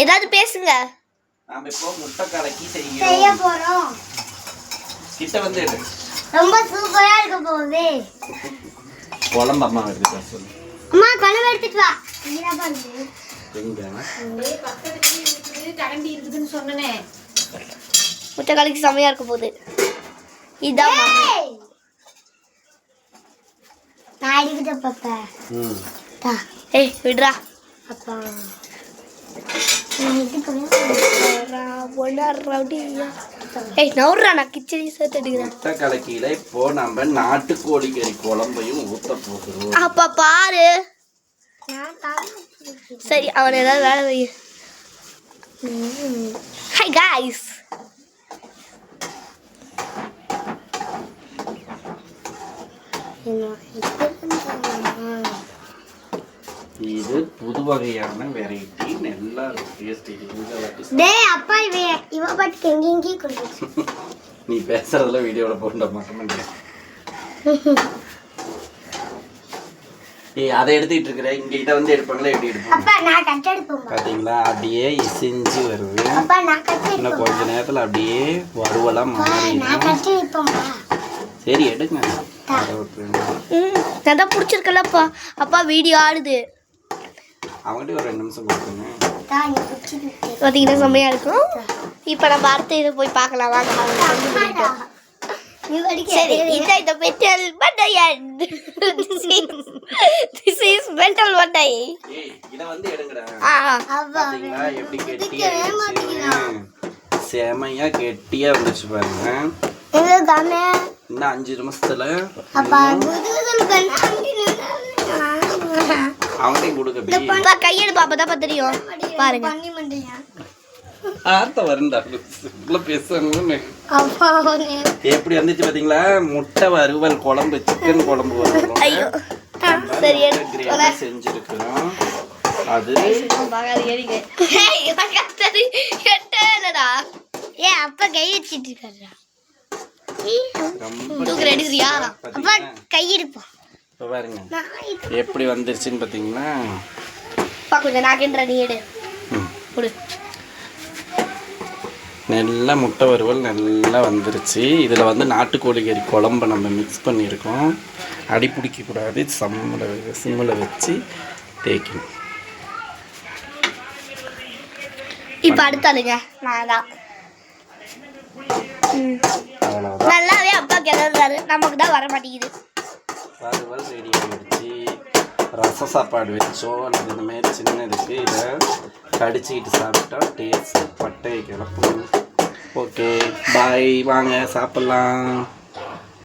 ஏதாவது பேசுங்க. நாம இப்போ முட்டை கலக்கி செய்ய போறோம். கிட்ட வந்து ரொம்ப சூப்பரா இருக்க போகுது. குழம்பு அம்மா எடுத்துட்டு சொல்லு. அம்மா குழம்பு எடுத்துட்டு வா. இங்க பாருங்க. எங்க? பக்கத்துல இருக்குது கரண்டி இருக்குதுன்னு சொன்னனே. முட்டை கலக்கி செமையா இருக்க போகுது. இதான் நான் அடிக்கிட்ட பாப்பா. தா. ஏய் விடுடா. அப்பா. ஏய் நவுறா நான் கிச்சடி சேர்த்து எடுக்கிறேன். முட்டை கலக்கியில இப்போ நம்ம நாட்டுக்கோழி கறி குழம்பையும் ஊத்த போகிறோம். அப்பா பாரு. சரி அவன் ஏதாவது வேலை வை. Hi guys. இது புது வகையான வெரைட்டி நல்லா டேஸ்ட். டேய் அப்பா இவ பாட்டு எங்கெங்கி குடிச்சு. நீ பேசுறதுல வீடியோல போட மாட்டேன். ஏய் அதை எடுத்துட்டு இருக்கற இங்க இத வந்து எடுப்பாங்களா எப்படி எடுப்பாங்க? அப்பா நான் கட் எடுப்பேன். பாத்தீங்களா அப்படியே இசிஞ்சு வருது. அப்பா நான் கட் எடுப்பேன். இன்னும் கொஞ்ச நேரத்துல அப்படியே வறுவலா மாறிடும். நான் கட் எடுப்பேன். சரி எடுங்க. நல்லா பிடிச்சிருக்கலப்பா. அப்பா வீடியோ ஆடுது. அவங்ககிட்ட ஒரு 2 நிமிஷம் கொடுத்துங்க. பார்த்தீங்கன்னா செம்மையா இருக்கும். இப்போ நம்ம அடுத்த இதை போய் பார்க்கலாம் வாங்க. சரி இதான் இந்த மெட்டல் மண்டையன். This is metal மண்டை. ஏய் இத வந்து எடுங்கடா. பாத்தீங்களா எப்படி கெட்டியா செமையா கெட்டியா வந்துச்சு பாருங்க. இது காமே இன்னும் 5 நிமிஷத்துல அப்பா குதுகுதுல பண்ணி அவங்ககிட்ட கொடுக்க பி. அப்பா கையெடு பாப்பா தான் தெரியும். பாருங்க. பண்ணி மண்டையா. ஆர்த்த வரண்டா. உள்ள பேசுறாங்க. அப்பா எப்படி வந்துச்சு பாத்தீங்களா? முட்டை வறுவல் குழம்பு சிக்கன் குழம்பு வறுவல். ஐயோ. சரி கிரேவி செஞ்சிருக்கோம். அது பாகாத ஏறிங்க. ஏய் பக்கத்துல எட்டடா. ஏய் அப்பா கை வச்சிட்டு இருக்கறா. தூக்கு ரெடியா? அப்பா கை எடுப்பா. இப்ப பாருங்க. எப்படி வந்துருச்சுன்னு பாத்தீங்களா? பா கொஞ்சம் நாக்கின்ற நீ எடு. குடு. நல்லா முட்டை வறுவல் நல்லா வந்துருச்சு. இதில் வந்து நாட்டுக்கோழி கறி குழம்பை நம்ம மிக்ஸ் பண்ணியிருக்கோம். அடி பிடிக்கக்கூடாது. சிம்மில் வச்சு தேய்க்கணும். இப்போ அடுத்தாளுங்க நான் தான். அவ்வளோதான். நல்லாவே அப்பா கிளறாரு. நமக்கு தான் வர மாட்டேங்குது. வறுவல் ரெடி ஆகிடுச்சு. ரச சாப்பாடு வச்சோம். அது இந்தமாரி சின்ன இருக்குது. இதை கடிச்சிக்கிட்டு சாப்பிட்டா டேஸ்ட் பட்டையை கிளப்பணும். ஓகே பாய் வாங்க சாப்பிட்லாம்.